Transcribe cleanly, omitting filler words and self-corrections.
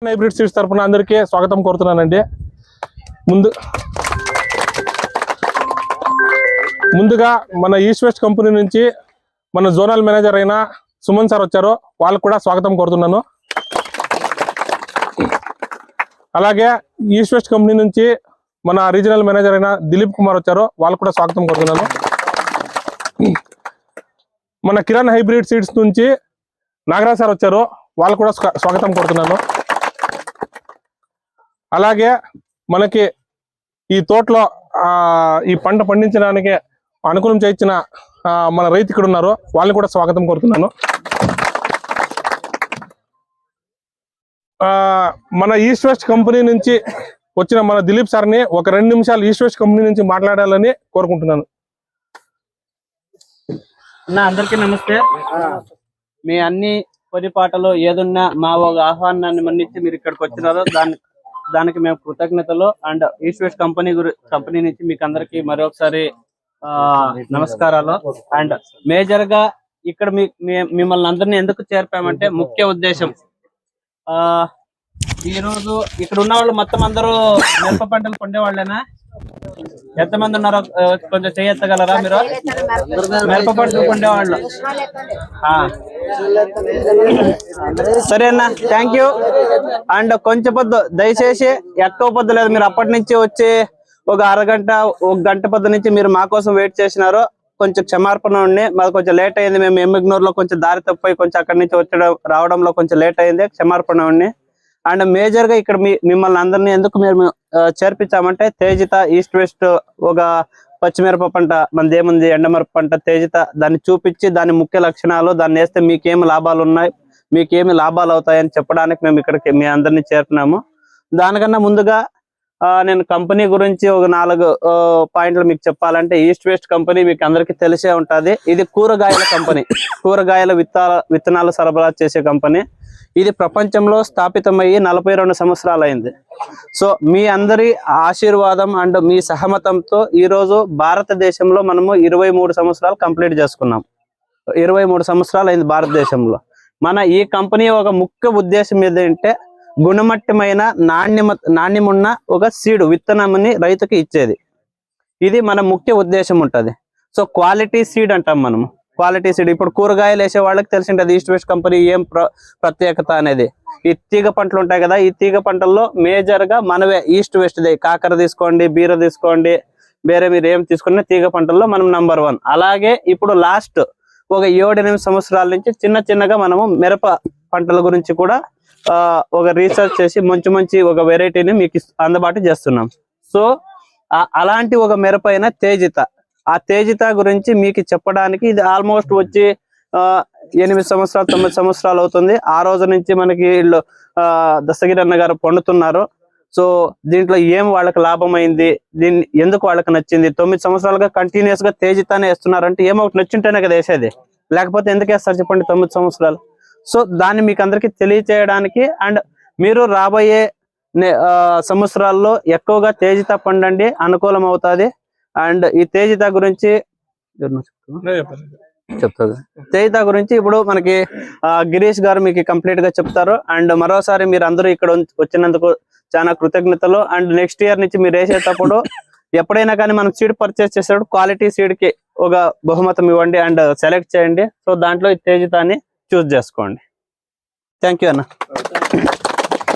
Hybrid seeds తరపున అందరికీ స్వాగతం కోరుతున్నానండి. ముందుగా మన ఈస్ట్ వెస్ట్ కంపెనీ నుంచి మన జోనల్ మేనేజర్ అయిన సుమన్ సార్ వచ్చారు, వాళ్ళకు కూడా స్వాగతం కోరుతున్నాను. అలాగే ఈస్ట్ వెస్ట్ కంపెనీ నుంచి మన రీజనల్ మేనేజర్ అయిన దిలీప్ కుమార్ వచ్చారు, వాళ్ళకు కూడా స్వాగతం కోరుతున్నాను. మన కిరణ్ హైబ్రిడ్ సీడ్స్ నుంచి నాగరాజ్ సార్ వచ్చారు, వాళ్ళకు కూడా స్వాగతం కోరుతున్నాను. అలాగే మనకి ఈ తోటలో ఈ పంట పండించడానికి అనుకూలం చేయించిన మన రైతు ఇక్కడ ఉన్నారు, వాళ్ళని కూడా స్వాగతం కోరుతున్నాను. మన ఈస్ట్ వెస్ట్ కంపెనీ నుంచి వచ్చిన మన దిలీప్ సార్ని ఒక 2 నిమిషాలు ఈస్ట్ వెస్ట్ కంపెనీ నుంచి మాట్లాడాలని కోరుకుంటున్నాను. అందరికీ నమస్తే. మీ అన్ని పరిపాటలు ఏదున్నా మా ఒక ఆహ్వానాన్ని మన్నించి మీరు ఇక్కడికి వచ్చినారో దానికి మేము కృతజ్ఞతలు. అండ్ ఈస్ట్ వెస్ట్ కంపెనీ నుంచి మీకు అందరికి మరొకసారి నమస్కారాలు. అండ్ మేజర్ గా ఇక్కడ మిమ్మల్ని అందరినీ ఎందుకు చేర్పామంటే ముఖ్య ఉద్దేశం, ఈ రోజు ఇక్కడ ఉన్న వాళ్ళు మొత్తం అందరూ మిరప పంటలు పండేవాళ్ళేనా? ఎంతమంది ఉన్నారో కొంచెం చేయెత్తగలరా మీరు? మిరప పంటలు పండేవాళ్ళు. సరేనా, థ్యాంక్ యూ. అండ్ కొంచెం పొద్దు దయచేసి ఎక్కువ పొద్దు లేదు, మీరు అప్పటి నుంచి వచ్చి ఒక అరగంట ఒక గంట పొద్దు నుంచి మీరు మా కోసం వెయిట్ చేసినారు. కొంచెం క్షమార్పణ ఉండి, మాకు కొంచెం లేట్ అయింది. మేము ఎమ్మిగ్నూరులో కొంచెం దారి తప్పిపోయి కొంచెం అక్కడి నుంచి రావడంలో కొంచెం లేట్ అయింది, క్షమార్పణ ఉండి. అండ్ మేజర్ గా ఇక్కడ మిమ్మల్ని అందరినీ ఎందుకు మేము చేర్పించామంటే, తేజిత ఈస్ట్ వెస్ట్ ఒక పచ్చిమిరప పంట మనది ఏముంది, ఎండమిరప పంట తేజిత, దాన్ని చూపించి దాని ముఖ్య లక్షణాలు, దాన్ని వేస్తే మీకేమి లాభాలు ఉన్నాయి, మీకేమి లాభాలు అవుతాయని చెప్పడానికి మేము ఇక్కడికి మీ అందరినీ చేరుతున్నాము. దానికన్నా ముందుగా నేను కంపెనీ గురించి ఒక 4 పాయింట్లు మీకు చెప్పాలంటే, ఈస్ట్ వెస్ట్ కంపెనీ మీకు అందరికీ తెలిసే ఉంటుంది. ఇది కూరగాయల కంపెనీ, కూరగాయల విత్తనాలు సరఫరా చేసే కంపెనీ. ఇది ప్రపంచంలో స్థాపితమయ్యి 42 సంవత్సరాలు అయింది. సో మీ అందరి ఆశీర్వాదం అండ్ మీ సహమతంతో ఈరోజు భారతదేశంలో మనము 23 సంవత్సరాలు కంప్లీట్ చేసుకున్నాం. 23 సంవత్సరాలు అయింది భారతదేశంలో. మన ఈ కంపెనీ ఒక ముఖ్య ఉద్దేశం ఏంటంటే, గుణమట్టమైన నాణ్యమున్న ఒక సీడ్ విత్తనాన్ని రైతుకి ఇచ్చేది. ఇది మన ముఖ్య ఉద్దేశం ఉంటుంది. సో క్వాలిటీ సీడ్ అంటాం మనము, క్వాలిటీ సీడ్. ఇప్పుడు కూరగాయలు వేసే వాళ్ళకి తెలిసింటది ఈస్ట్ వెస్ట్ కంపెనీ ఏం ప్రత్యేకత అనేది. ఈ తీగ పంటలు ఉంటాయి కదా, ఈ తీగ పంటల్లో మేజర్ గా మనవే ఈస్ట్ వెస్ట్ దే. కాకర తీసుకోండి, బీర తీసుకోండి, వేరే మీరు ఏం తీసుకున్నా తీగ పంటల్లో మనం నంబర్ 1. అలాగే ఇప్పుడు లాస్ట్ ఒక 7-8 సంవత్సరాల నుంచి చిన్నగా మనము మిరప పంటల గురించి కూడా ఒక రీసెర్చ్ చేసి మంచి ఒక వెరైటీని మీకు అందుబాటు చేస్తున్నాం. సో అలాంటి ఒక మిరప అయిన తేజిత, ఆ తేజిత గురించి మీకు చెప్పడానికి ఇది ఆల్మోస్ట్ వచ్చి 8 సంవత్సరాలు 9 సంవత్సరాలు అవుతుంది. ఆ రోజు నుంచి మనకి వీళ్ళు దస్తగిరి అన్న గారు పండుతున్నారు. సో దీంట్లో ఏం వాళ్ళకి లాభమైంది, దీన్ని ఎందుకు వాళ్ళకి నచ్చింది, 9 సంవత్సరాలుగా కంటిన్యూస్ గా తేజితానే వేస్తున్నారంటే ఏమో ఒకటి నచ్చింటేనే కదా వేసేది, లేకపోతే ఎందుకు వేస్తారు చెప్పండి 9 సంవత్సరాలు. సో దాన్ని మీకు అందరికి తెలియచేయడానికి, అండ్ మీరు రాబోయే సంవత్సరాల్లో ఎక్కువగా తేజిత పండండి, అనుకూలం అవుతుంది. అండ్ ఈ తేజిత గురించి చెప్తారు. తేజిత గురించి ఇప్పుడు మనకి గిరీష్ గారు మీకు కంప్లీట్ గా చెప్తారు. అండ్ మరోసారి మీరు అందరూ ఇక్కడ వచ్చినందుకు చాలా కృతజ్ఞతలు. అండ్ నెక్స్ట్ ఇయర్ నుంచి మీరు వేసేటప్పుడు ఎప్పుడైనా కానీ మనం సీడ్ పర్చేస్ చేసేటప్పుడు క్వాలిటీ సీడ్ కి ఒక బహుమతం ఇవ్వండి అండ్ సెలెక్ట్ చేయండి. సో దాంట్లో ఈ తేజితాన్ని చూస్ చేసుకోండి. థ్యాంక్ యూ అన్న.